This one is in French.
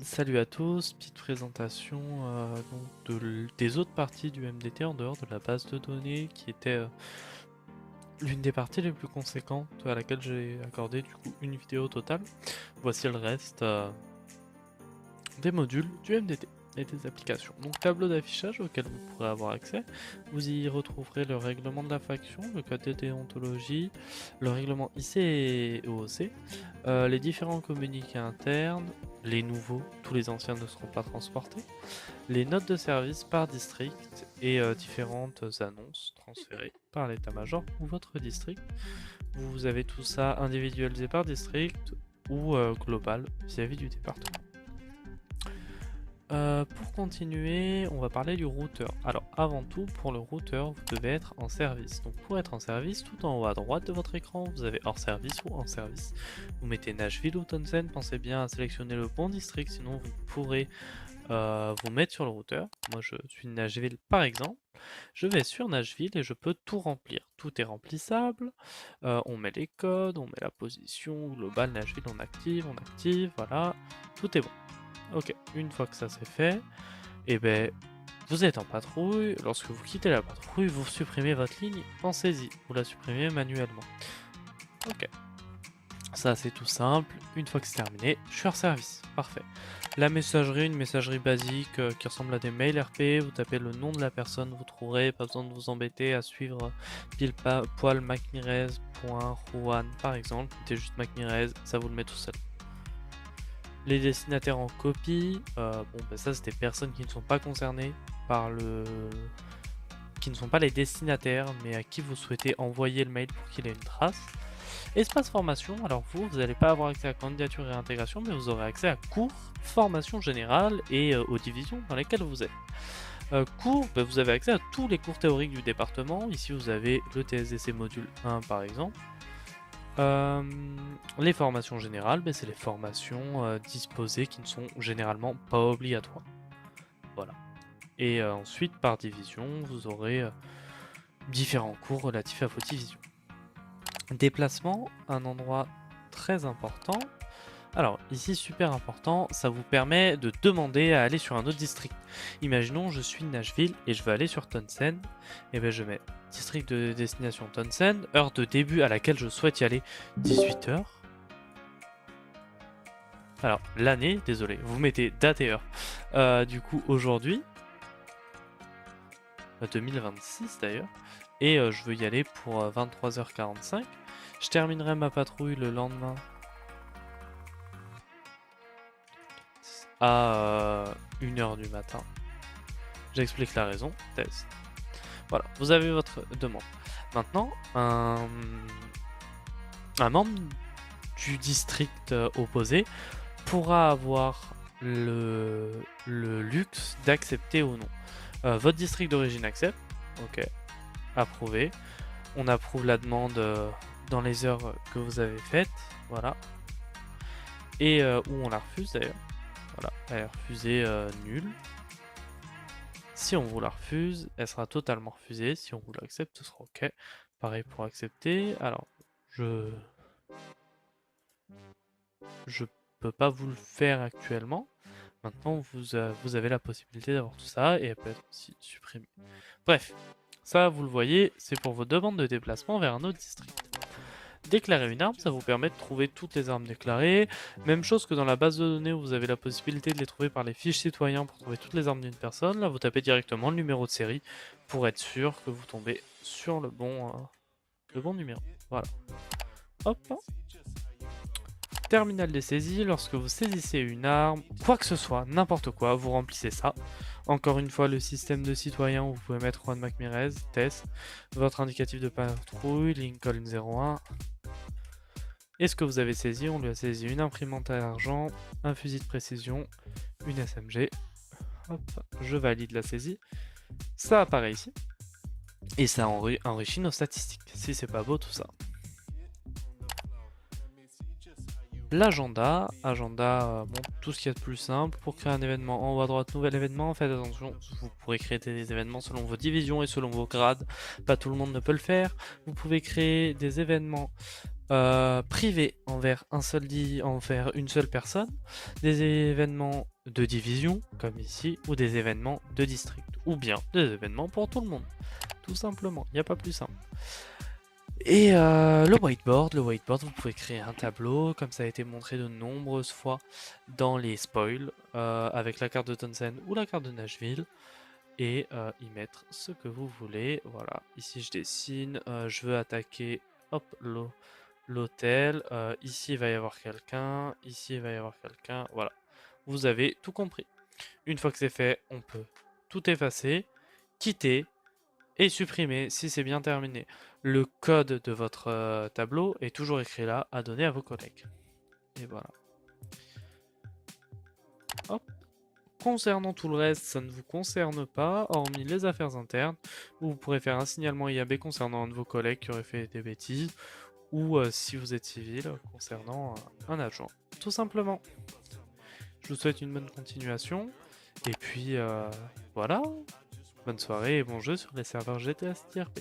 Salut à tous, petite présentation des autres parties du MDT en dehors de la base de données qui était l'une des parties les plus conséquentes à laquelle j'ai accordé du coup une vidéo totale. Voici le reste des modules du MDT et des applications. Donc tableau d'affichage auquel vous pourrez avoir accès. Vous y retrouverez le règlement de la faction, le code de déontologie, le règlement IC et OOC, les différents communiqués internes, les nouveaux, tous les anciens ne seront pas transportés, les notes de service par district et différentes annonces transférées par l'état-major ou votre district. Vous avez tout ça individualisé par district ou global vis-à-vis du département. Pour continuer, on va parler du routeur. Alors avant tout, pour le routeur, vous devez être en service. Donc pour être en service, tout en haut à droite de votre écran, vous avez hors service ou en service. Vous mettez Nashville ou Townsend, pensez bien à sélectionner le bon district, sinon vous pourrez vous mettre sur le routeur. Moi je suis Nashville par exemple. Je vais sur Nashville et je peux tout remplir. Tout est remplissable. On met les codes, on met la position globale Nashville, on active, voilà. Tout est bon. Ok, une fois que ça c'est fait, et ben vous êtes en patrouille. Lorsque vous quittez la patrouille, vous supprimez votre ligne en saisie. Vous la supprimez manuellement. Ok, ça c'est tout simple. Une fois que c'est terminé, je suis hors service. Parfait. La messagerie, une messagerie basique qui ressemble à des mails RP. Vous tapez le nom de la personne, vous trouverez. Pas besoin de vous embêter à suivre pile poil macmirez.juan par exemple. Mettez juste macmirez, ça vous le met tout seul. Les destinataires en copie, ça c'est des personnes qui ne sont pas concernées par qui ne sont pas les destinataires, mais à qui vous souhaitez envoyer le mail pour qu'il ait une trace. Espace formation, alors vous n'allez pas avoir accès à candidature et intégration, mais vous aurez accès à cours, formation générale et aux divisions dans lesquelles vous êtes. Cours, vous avez accès à tous les cours théoriques du département. Ici vous avez le TSDC module 1 par exemple. Les formations générales, c'est les formations disposées qui ne sont généralement pas obligatoires. Voilà. Et ensuite, par division, vous aurez différents cours relatifs à vos divisions. Déplacement, un endroit très important. Alors ici, super important, ça vous permet de demander à aller sur un autre district. Imaginons, je suis Nashville et je veux aller sur Townsend. Et bien je mets district de destination Townsend, heure de début à laquelle je souhaite y aller, 18h. Alors l'année, désolé, vous mettez date et heure. Du coup aujourd'hui, 2026 d'ailleurs, et je veux y aller pour 23h45. Je terminerai ma patrouille le lendemain à 1h du matin. J'explique la raison, test. Voilà, vous avez votre demande. Maintenant, un membre du district opposé pourra avoir le luxe d'accepter ou non. Votre district d'origine accepte, ok, approuvé. On approuve la demande dans les heures que vous avez faites, voilà. Et où on la refuse d'ailleurs. Voilà, elle est refusée nulle. Si on vous la refuse, elle sera totalement refusée. Si on vous l'accepte, ce sera ok. Pareil pour accepter. Alors, je peux pas vous le faire actuellement. Maintenant, vous avez la possibilité d'avoir tout ça et elle peut être aussi supprimée. Bref, ça, vous le voyez, c'est pour vos demandes de déplacement vers un autre district. Déclarer une arme, ça vous permet de trouver toutes les armes déclarées. Même chose que dans la base de données où vous avez la possibilité de les trouver par les fiches citoyens pour trouver toutes les armes d'une personne. Là, vous tapez directement le numéro de série pour être sûr que vous tombez sur le bon numéro. Voilà. Hop. Terminal des saisies, lorsque vous saisissez une arme, quoi que ce soit, n'importe quoi, vous remplissez ça. Encore une fois, le système de citoyen où vous pouvez mettre Juan Macmirez, test, votre indicatif de patrouille, Lincoln 01. Et ce que vous avez saisi, on lui a saisi une imprimante à argent, un fusil de précision, une SMG. Hop, je valide la saisie. Ça apparaît ici. Et ça enrichit nos statistiques. Si c'est pas beau tout ça. L'agenda, bon, tout ce qu'il y a de plus simple. Pour créer un événement en haut à droite, nouvel événement, faites attention, vous pourrez créer des événements selon vos divisions et selon vos grades. Pas tout le monde ne peut le faire. Vous pouvez créer des événements privés envers envers une seule personne, des événements de division, comme ici, ou des événements de district, ou bien des événements pour tout le monde. Tout simplement, il n'y a pas plus simple. Et le whiteboard, vous pouvez créer un tableau, comme ça a été montré de nombreuses fois dans les spoils, avec la carte de Townsend ou la carte de Nashville, et y mettre ce que vous voulez. Voilà, ici je dessine, je veux attaquer, hop, l'hôtel, ici il va y avoir quelqu'un, ici il va y avoir quelqu'un, voilà. Vous avez tout compris. Une fois que c'est fait, on peut tout effacer, quitter, et supprimer si c'est bien terminé. Le code de votre tableau est toujours écrit là à donner à vos collègues. Et voilà. Hop. Concernant tout le reste, ça ne vous concerne pas, hormis les affaires internes, où vous pourrez faire un signalement IAB concernant un de vos collègues qui aurait fait des bêtises, ou si vous êtes civil, concernant un adjoint. Tout simplement. Je vous souhaite une bonne continuation, et puis voilà. Bonne soirée et bon jeu sur les serveurs GTA STRP.